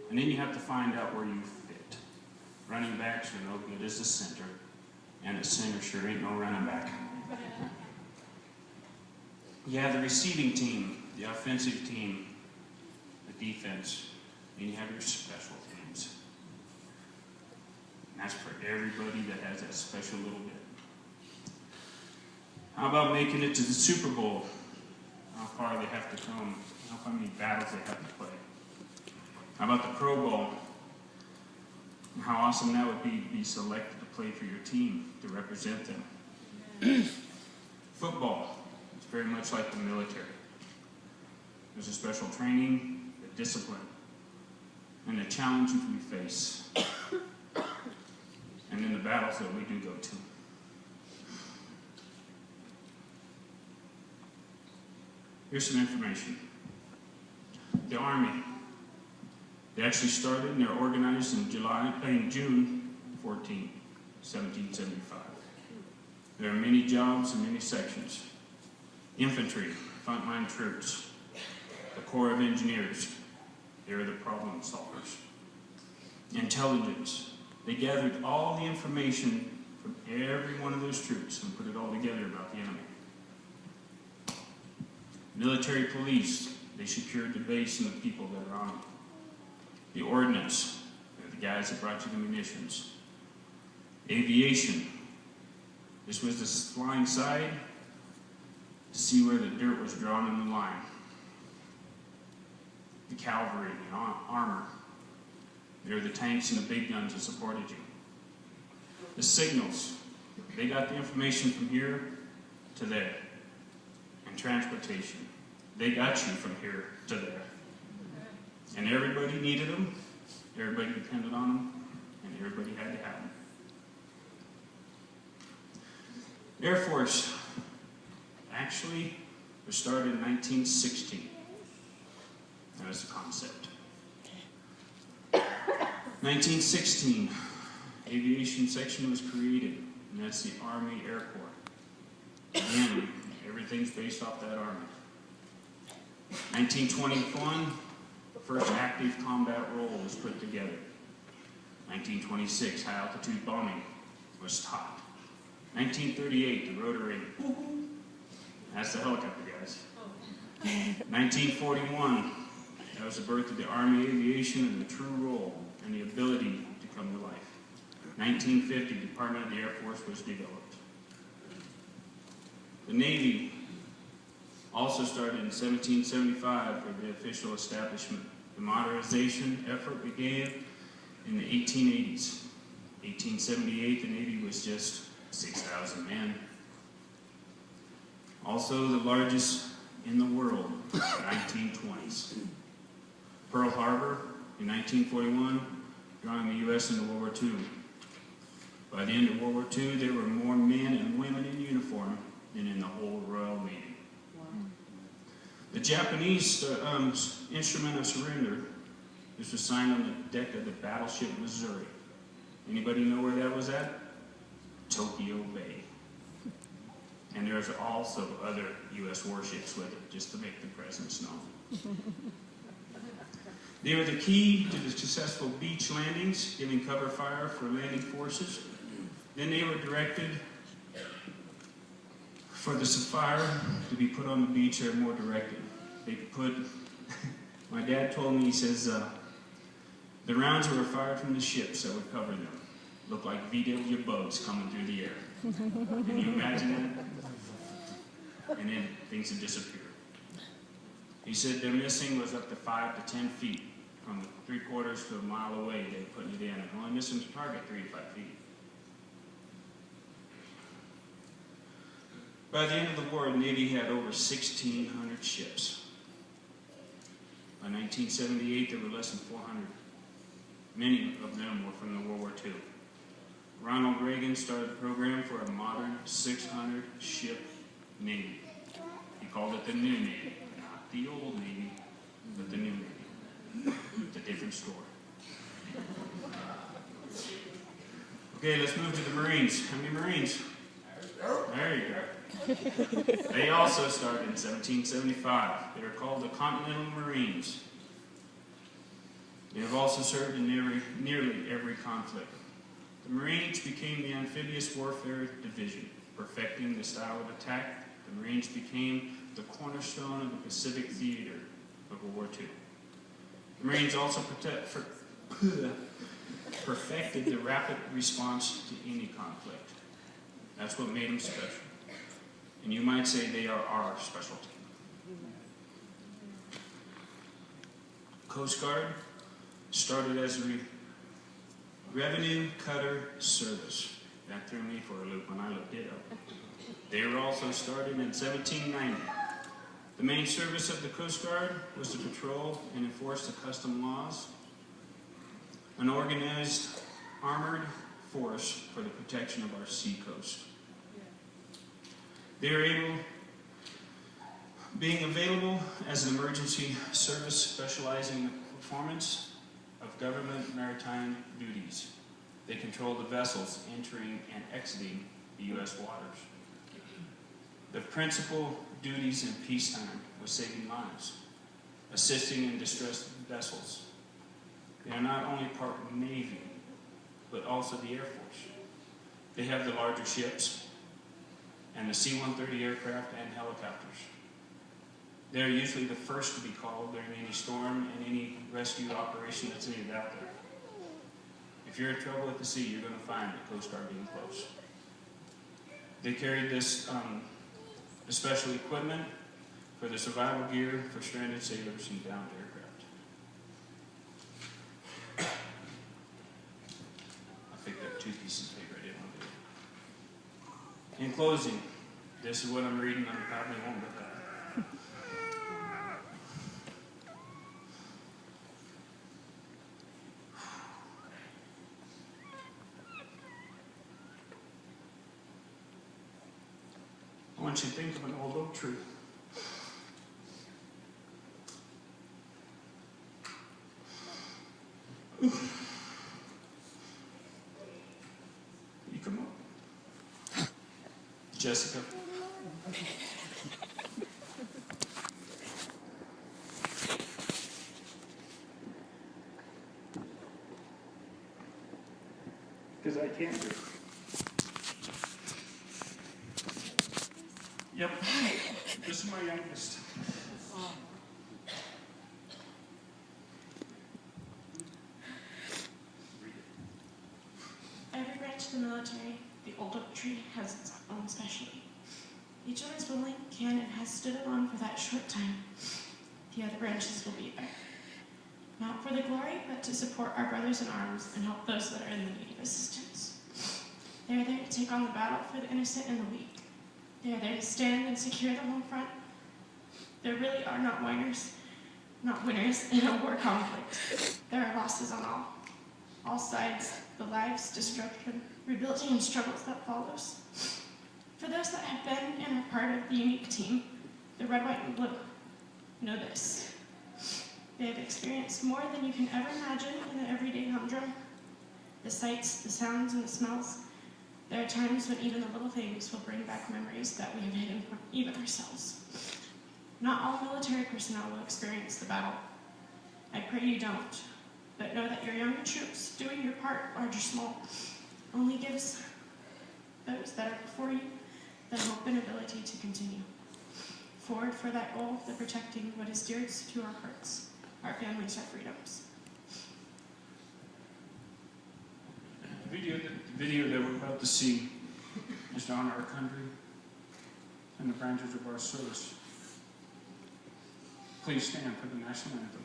And then you have to find out where you fit. Running backs are no good as a center, and a center sure ain't no running back. You have the receiving team, the offensive team, the defense, and you have your special teams. And that's for everybody that has that special little bit. How about making it to the Super Bowl? How far they have to come, how many battles they have to play. How about the Pro Bowl? How awesome that would be selected to play for your team, to represent them. Football, it's very much like the military. There's a special training, the discipline, and the challenges we face, and then the battles that we do go to. Here's some information. The Army, they actually started and they're organized in June 14, 1775. There are many jobs and many sections. Infantry, frontline troops, the Corps of Engineers, they're the problem solvers. Intelligence, they gathered all the information from every one of those troops and put it all together about the enemy. Military police, they secured the base and the people that are on it. The ordnance, they're the guys that brought you the munitions. Aviation, this was the flying side to see where the dirt was drawn in the line. The cavalry, the armor, they're the tanks and the big guns that supported you. The signals, they got the information from here to there. And transportation, they got you from here to there. And everybody needed them, everybody depended on them, and everybody had to have them. Air Force actually was started in 1916. That was the concept. 1916, aviation section was created, and that's the Army Air Corps. Again, everything's based off that Army. 1921, the first active combat role was put together. 1926, high altitude bombing was taught. 1938, the rotary. That's the helicopter, guys. 1941, that was the birth of the Army Aviation and the true role and the ability to come to life. 1950, the Department of the Air Force was developed. The Navy also started in 1775 for the official establishment. The modernization effort began in the 1880s. 1878, the Navy was just 6,000 men. Also the largest in the world in the 1920s. Pearl Harbor in 1941, drawing the U.S. into World War II. By the end of World War II, there were more men and women in uniform than in the whole Royal Navy. Wow. The Japanese instrument of surrender, this was signed on the deck of the battleship Missouri. Anybody know where that was at? Tokyo Bay. And there's also other U.S. warships with it, just to make the presence known. They were the key to the successful beach landings, giving cover fire for landing forces. Then they were directed for the Sapphire to be put on the beach or more directed. They put, my dad told me, he says, the rounds that were fired from the ships that would cover them looked like VW bugs coming through the air. Can you imagine that? And then things would disappear. He said their missing was up to 5 to 10 feet. From 3/4 to a mile away, they were putting it in, and only missing the target 3 to 5 feet. By the end of the war, the Navy had over 1,600 ships. By 1978, there were less than 400. Many of them were from the World War II. Ronald Reagan started a program for a modern 600-ship Navy. He called it the New Navy, not the old Navy, but the New Navy. It's a different story. Okay, let's move to the Marines. How many Marines? There you go. They also started in 1775. They were called the Continental Marines. They have also served in nearly every conflict. The Marines became the Amphibious Warfare Division, perfecting the style of attack. The Marines became the cornerstone of the Pacific Theater of World War II. The Marines also perfected the rapid response to any conflict. That's what made them special. And you might say they are our specialty. Coast Guard started as a revenue cutter service. That threw me for a loop when I looked it up. They were also started in 1790. The main service of the Coast Guard was to patrol and enforce the custom laws, an organized armored force for the protection of our sea coast. They are being available as an emergency service specializing in the performance of government maritime duties. They control the vessels entering and exiting the U.S. waters. The principal duties in peacetime was saving lives, assisting in distressed vessels. They are not only part of the Navy, but also the Air Force. They have the larger ships and the C-130 aircraft and helicopters. They're usually the first to be called during any storm and any rescue operation that's needed out there. If you're in trouble at the sea, you're going to find the Coast Guard being close. They carried this special equipment for the survival gear for stranded sailors and downed aircraft. I picked up 2 pieces of paper I didn't want to do. In closing, this is what I'm reading. I probably won't look at it. I want you to think of an old oak tree. You come up. Jessica. Because I can't do it. Yep. This is my youngest. Every branch of the military, the old oak tree, has its own specialty. Each one is willing, can, and has stood alone for that short time. The other branches will be there. Not for the glory, but to support our brothers in arms and help those that are in the need of assistance. They are there to take on the battle for the innocent and the weak. They are there to stand and secure the home front. There really are not winners in a war conflict. There are losses on all sides, the lives, destruction, rebuilding, and struggles that follows. For those that have been and are part of the unique team, the red, white, and blue, know this. They have experienced more than you can ever imagine in the everyday humdrum. The sights, the sounds, and the smells. There are times when even the little things will bring back memories that we have hidden from even ourselves. Not all military personnel will experience the battle. I pray you don't, but know that your younger troops, doing your part, large or small, only gives those that are before you the hope and ability to continue. Forward for that goal, the protecting what is dearest to our hearts, our families, our freedoms. The video that we're about to see is to honor our country and the branches of our service. Please stand for the national anthem.